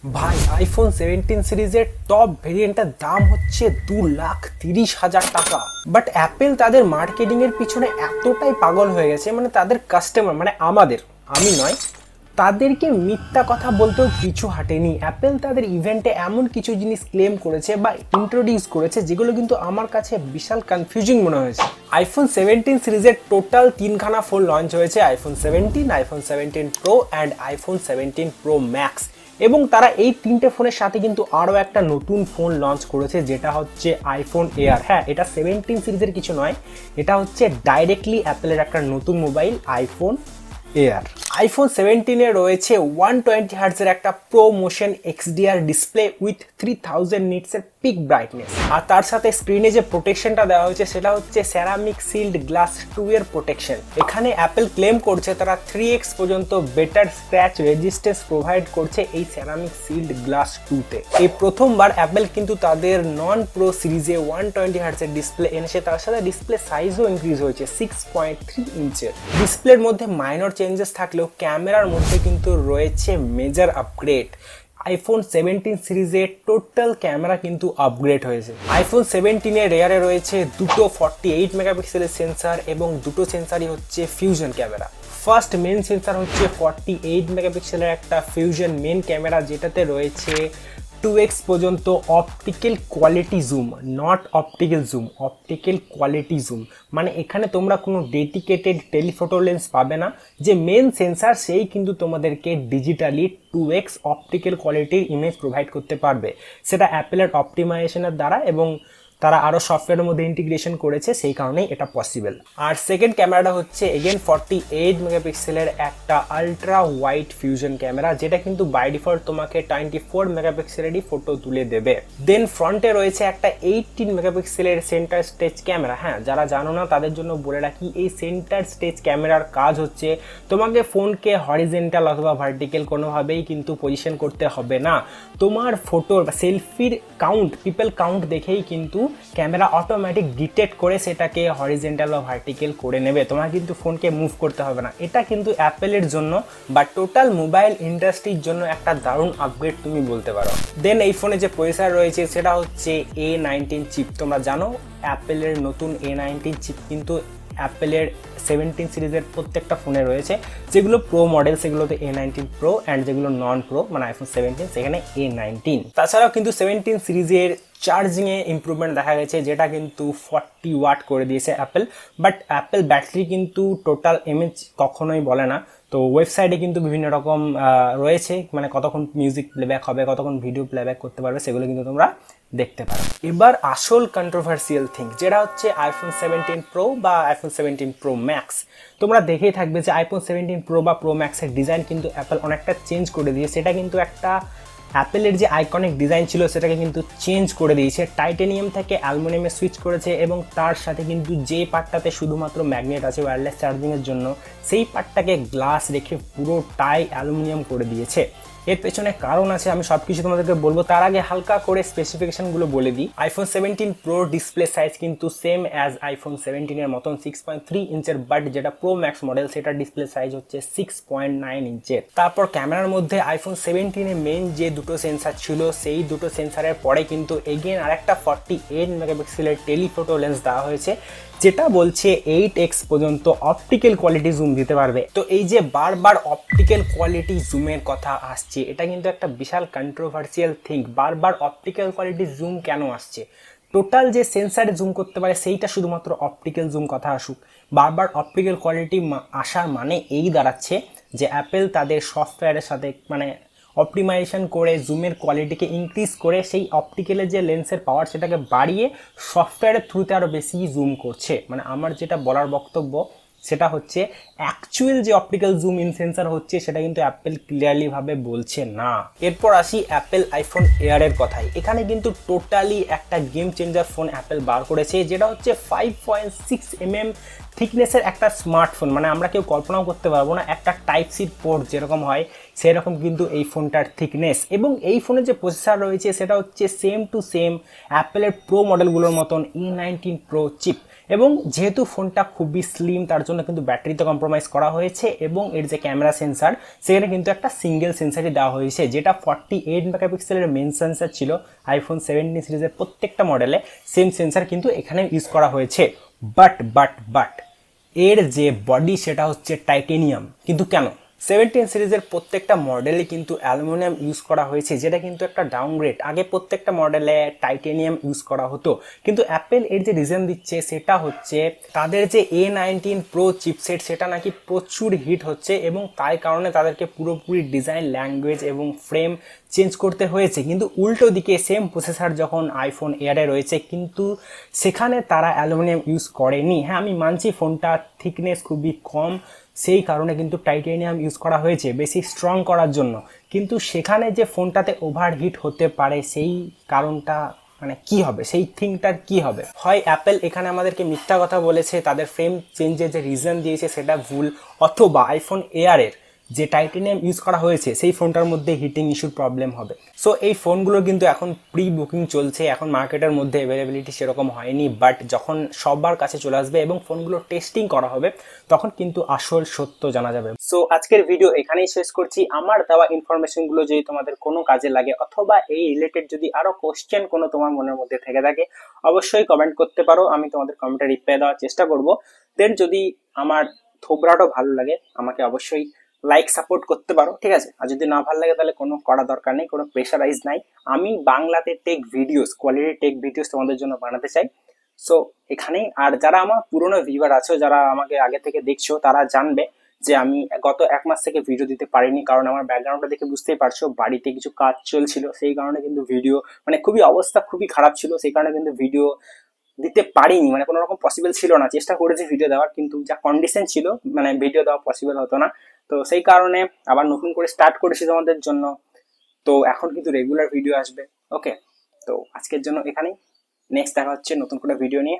ভাই আইফোন 17 সিরিজের টপ ভেরিয়েন্টের দাম হচ্ছে 2,30,000 টাকা। বাট অ্যাপেল তাদের মার্কেটিং এর পিছনে এতটাই পাগল হয়ে গেছে, মানে তাদের কাস্টমার মানে আমি নয়, তাদেরকে মিথ্যা কথা বলতেও পিছু হাঁটেনি। অ্যাপেল তাদের ইভেন্টে এমন কিছু জিনিস ক্লেম করেছে বা ইন্ট্রোডিউস করেছে যেগুলো কিন্তু আমার কাছে বিশাল কনফিউজিং মনে হয়েছে। আইফোন 17 সিরিজের টোটাল তিনখানা ফোন লঞ্চ হয়েছে, iPhone 17, iPhone 17 pro and iPhone 17 pro max. এবং তারা এই তিনটে ফোনের সাথে কিন্তু আরও একটা নতুন ফোন লঞ্চ করেছে, যেটা হচ্ছে আইফোন এয়ার। হ্যাঁ, এটা 17 সিরিজের কিছু নয়, এটা হচ্ছে ডাইরেক্টলি অ্যাপেলের একটা নতুন মোবাইল আইফোন এয়ার। আইফোন 17-এ রয়েছে 120 হার্টজের একটা Pro Motion XDR display with 3000 নিটসের পিক ব্রাইটনেস, আর তার সাথে স্ক্রিনে যে প্রোটেকশনটা দেওয়া হয়েছে সেটা হচ্ছে সেরামিক সিল্ড গ্লাস 2 এর প্রোটেকশন। এখানে অ্যাপেল ক্লেম করছে তারা 3x পর্যন্ত বেটার স্ক্র্যাচ রেজিস্ট্যান্স প্রোভাইড করছে এই সেরামিক সিল্ড গ্লাস 2-তে। এই প্রথমবার অ্যাপেল কিন্তু তাদের নন প্রো সিরিজে 120 হার্টজের ডিসপ্লে এনেছে, তার সাথে ডিসপ্লে সাইজও ইনক্রিজ হয়েছে 6.3 ইঞ্চের। ডিসপ্লের মধ্যে মাইনর চেঞ্জেস থাকলেও ক্যামেরার মধ্যে কিন্তু রয়েছে মেজর আপগ্রেড। আইফোন 17 সিরিজে টোটাল ক্যামেরা কিন্তু আপগ্রেড হয়েছে। আইফোন 17-এর রেয়ারে রয়েছে দুটো 48 মেগাপিক্সেলের সেন্সার এবং দুটো সেন্সারই হচ্ছে fusion camera. First main sensor হচ্ছে 48 মেগাপিক্সেলের একটা ফিউশন মেন ক্যামেরা, যেটাতে রয়েছে 2x পর্যন্ত optical quality zoom, not optical zoom, optical quality zoom. মানে এখানে তোমরা কোনো ডেডিকেটেড টেলিফোটো লেন্স পাবে না, যে মেন সেন্সার সেই কিন্তু তোমাদেরকে ডিজিটালি 2x অপটিক্যাল কোয়ালিটির ইমেজ প্রোভাইড করতে পারবে, সেটা অ্যাপেলের অপটিমাইজেশনের দ্বারা, এবং তারা আরও সফটওয়্যারের মধ্যে ইন্টিগ্রেশন করেছে, সেই কারণেই এটা পসিবল। আর সেকেন্ড ক্যামেরাটা হচ্ছে এগেন 48 মেগাপিক্সেলের একটা আলট্রা ওয়াইড ফিউশন ক্যামেরা, যেটা কিন্তু বাই ডিফল্ট তোমাকে 24 মেগাপিক্সেলেরই ফটো তুলে দেবে। দেন ফ্রন্টে রয়েছে একটা 18 মেগাপিক্সেলের সেন্টার স্টেজ ক্যামেরা। হ্যাঁ, যারা জানো না তাদের জন্য বলে রাখি, এই সেন্টার স্টেজ ক্যামেরার কাজ হচ্ছে তোমাকে ফোনকে হরিজেন্টাল অথবা ভার্টিক্যাল কোনোভাবেই কিন্তু পজিশন করতে হবে না। তোমার ফটোর বা সেলফির কাউন্ট, পিপল কাউন্ট দেখেই কিন্তু ক্যামেরা অটোমেটিক ডিটেক্ট করে সেটাকে হরিজেন্টাল বা ভার্টিক্যাল করে নেবে, তোমার কিন্তু ফোনকে মুভ করতে হবে না। এটা কিন্তু অ্যাপেলের জন্য বা টোটাল মোবাইল ইন্ডাস্ট্রির জন্য একটা দারুণ আপগ্রেড তুমি বলতে পারো। দেন এই ফোনে যে প্রসেসর রয়েছে সেটা হচ্ছে A19 চিপ। তোমরা জানো অ্যাপেলের নতুন A19 চিপ কিন্তু অ্যাপেলের 17 সিরিজের প্রত্যেকটা ফোনে রয়েছে। যেগুলো প্রো মডেল সেগুলোতে A19 প্রো, অ্যান্ড যেগুলো নন প্রো মানে আইফোন 17 সেখানে A19। তাছাড়াও কিন্তু 17 সিরিজের চার্জিংয়ে ইমপ্রুভমেন্ট দেখা গেছে, যেটা কিন্তু 40 ওয়াট করে দিয়েছে অ্যাপেল। বাট অ্যাপেল ব্যাটারি কিন্তু টোটাল এমএইচ কখনোই বলে না, তো ওয়েবসাইটে কিন্তু বিভিন্ন রকম রয়েছে, মানে কতক্ষণ মিউজিক প্লেব্যাক হবে, কতক্ষণ ভিডিও প্লেব্যাক করতে পারবে, সেগুলো কিন্তু তোমরা দেখতে পারো। এবার আসল কন্ট্রোভার্সিয়াল থিং, যেটা হচ্ছে আইফোন 17 প্রো বা আইফোন 17 প্রো ম্যাক্স। তোমরা দেখেই থাকবে যে আইফোন 17 প্রো বা প্রো ম্যাক্সের ডিজাইন কিন্তু অ্যাপেল অনেকটা চেঞ্জ করে দিয়েছে। সেটা কিন্তু একটা অ্যাপেলের যে আইকনিক ডিজাইন ছিল সেটাকে কিন্তু চেঞ্জ করে দিয়েছে, টাইটেনিয়াম থেকে অ্যালুমিনিয়ামে সুইচ করেছে, এবং তার সাথে কিন্তু যে পার্টটাতে শুধুমাত্র ম্যাগনেট আছে ওয়্যারলেস চার্জিংয়ের জন্য, সেই পার্টটাকে গ্লাস রেখে পুরোটাই অ্যালুমিনিয়াম করে দিয়েছে। এর পেছনে কারণ আছে, আমি সবকিছু তোমাদেরকে বলবো। তার আগে হালকা করে স্পেসিফিকেশনগুলো বলে দিই। আইফোন 17 প্রো ডিসপ্লে সাইজ কিন্তু সেম অ্যাজ আইফোন 17 এর মতন 6.3 ইঞ্চের, বাট যেটা প্রো ম্যাক্স মডেল সেটার ডিসপ্লে সাইজ হচ্ছে 6.9 ইঞ্চের। তারপর ক্যামেরার মধ্যে আইফোন 17 মেন যে দুটো সেন্সার ছিল, সেই দুটো সেন্সারের পরে কিন্তু এগেন আরেকটা 48 মেগাপিক্সেলের টেলিফোটো লেন্স দেওয়া হয়েছে, যেটা বলছে 8x পর্যন্ত অপটিক্যাল কোয়ালিটি জুম দিতে পারবে। তো এই যে বারবার অপটিক্যাল কোয়ালিটি জুমের কথা আসছে, এটা কিন্তু একটা বিশাল কন্ট্রোভার্সিয়াল থিং। বারবার অপটিক্যাল কোয়ালিটি জুম কেন আসছে? টোটাল যে সেন্সারে জুম করতে পারে সেইটা শুধুমাত্র অপটিক্যাল জুম কথা আসুক। বারবার অপটিক্যাল কোয়ালিটি আসার মানে এই দাঁড়াচ্ছে যে অ্যাপেল তাদের সফটওয়্যারের সাথে মানে অপটিমাইজেশন করে জুমের কোয়ালিটিকে ইনক্রিজ করে সেই অপটিক্যালের যে লেন্সের পাওয়ার সেটাকে বাড়িয়ে সফটওয়্যারের থ্রুতে আরও বেশি জুম করছে। মানে আমার যেটা বলার বক্তব্য সেটা হচ্ছে অ্যাকচুয়াল যে অপটিক্যাল জুম ইন সেন্সার হচ্ছে সেটা কিন্তু অ্যাপেল ক্লিয়ারলি ভাবে বলছে না। এরপর আসি অ্যাপেল আইফোন এয়ারের কথায়। এখানে কিন্তু টোটালি একটা গেম চেঞ্জার ফোন অ্যাপেল বার করেছে, যেটা হচ্ছে 5.6 mm থিকনেসের একটা স্মার্টফোন। মানে আমরা কেউ কল্পনাও করতে পারবো না, একটা টাইপ সি পোর্ট যেরকম হয় সেরকম কিন্তু এই ফোনটার থিকনেস। এবং এই ফোনের যে প্রসেসর রয়েছে সেটা হচ্ছে সেম টু সেম অ্যাপেলের প্রো মডেলগুলোর মতন A19 প্রো চিপ। এবং যেহেতু ফোনটা খুবই স্লিম তার জন্য কিন্তু ব্যাটারিতে কম্প্রোমাইজ করা হয়েছে এবং এর যে ক্যামেরা সেন্সার সেখানে কিন্তু একটা সিঙ্গেল সেন্সারই দেওয়া হয়েছে, যেটা 48 মেগাপিক্সেলের মেন সেন্সার ছিল আইফোন 17 সিরিজের প্রত্যেকটা মডেলে সেম সেন্সার কিন্তু এখানে ইউজ করা হয়েছে। বাট এর যে বডি সেটা হচ্ছে টাইটেনিয়াম। কিন্তু কেন? 17 সিরিজের প্রত্যেকটা মডেলে কিন্তু অ্যালুমিনিয়াম ইউজ করা হয়েছে, যেটা কিন্তু একটা ডাউনগ্রেড। আগে প্রত্যেকটা মডেলে টাইটেনিয়াম ইউজ করা হতো, কিন্তু অ্যাপেল এর যে রিজন দিচ্ছে সেটা হচ্ছে তাদের যে A19 প্রো চিপসেট সেটা নাকি প্রচুর হিট হচ্ছে এবং তাই কারণে তাদেরকে পুরোপুরি ডিজাইন, ল্যাঙ্গুয়েজ এবং ফ্রেম চেঞ্জ করতে হয়েছে। কিন্তু উল্টো দিকে সেম প্রসেসর যখন আইফোন এয়ারে রয়েছে কিন্তু সেখানে তারা অ্যালুমিনিয়াম ইউজ করেনি। হ্যাঁ, আমি মানছি ফোনটা থিকনেস খুবই কম, সেই কারণে কিন্তু টাইটেনিয়াম ইউজ করা হয়েছে বেশি স্ট্রং করার জন্য, কিন্তু সেখানে যে ফোনটাতে ওভারহিট হতে পারে সেই কারণটা মানে কি হবে, সেই থিংটার কি হবে? হয় অ্যাপেল এখানে আমাদেরকে মিথ্যা কথা বলেছে, তাদের ফ্রেম চেঞ্জের যে রিজন দিয়েছে সেটা ভুল, অথবা আইফোন এয়ারের যে টাইটেনিয়াম ইউজ করা হয়েছে সেই ফোনটার মধ্যে হিটিং ইস্যুর প্রবলেম হবে। সো এই ফোনগুলো কিন্তু এখন প্রি বুকিং চলছে, এখন মার্কেটের মধ্যে অ্যাভেলেবিলিটি সেরকম হয়নি, বাট যখন সবার কাছে চলে আসবে এবং ফোনগুলো টেস্টিং করা হবে তখন কিন্তু আসল সত্য জানা যাবে। সো আজকের ভিডিও এখানেই শেষ করছি। আমার দেওয়া ইনফরমেশনগুলো যদি তোমাদের কোনো কাজে লাগে অথবা এই রিলেটেড যদি আরো কোশ্চেন কোনো তোমার মনের মধ্যে থেকে থাকে অবশ্যই কমেন্ট করতে পারো, আমি তোমাদের কমেন্টে রিপ্লাই দেওয়ার চেষ্টা করব। দেন যদি আমার থোবরাটাও ভালো লাগে আমাকে অবশ্যই লাইক সাপোর্ট করতে পারো, ঠিক আছে? আর যদি না ভালো লাগে তাহলে কোনো করা দরকার নেই, কোনো প্রেশারাইজ নাই। আমি বাংলাতে tech videos, quality tech videos তোমাদের জন্য বানাতে চাই। সো এখানেই। আর যারা আমার পুরনো ভিউয়ার আছো, যারা আমাকে আগে থেকে দেখছো, তারা জানবে যে আমি গত 1 মাস থেকে ভিডিও দিতে পারিনি, কারণ আমার ব্যাকগ্রাউন্ডটা দেখে বুঝতেই পারছো বাড়িতে কিছু কাজ চলছিল, সেই কারণে কিন্তু ভিডিও মানে খুবই অবস্থা খুবই খারাপ ছিল, সেই কারণে কিন্তু ভিডিও দিতে পারিনি, মানে কোনো রকম পসিবল ছিল না। চেষ্টা করেছি ভিডিও দেওয়ার, কিন্তু যা কন্ডিশন ছিল মানে ভিডিও দেওয়া পসিবল হতো না। তো সেই কারণে আবার নতুন করে স্টার্ট করেছি তোমাদের জন্য। তো এখন কিন্তু রেগুলার ভিডিও আসবে। ওকে, তো আজকের জন্য এখানেই। নেক্সট দেখা হচ্ছে নতুন করে ভিডিও নিয়ে।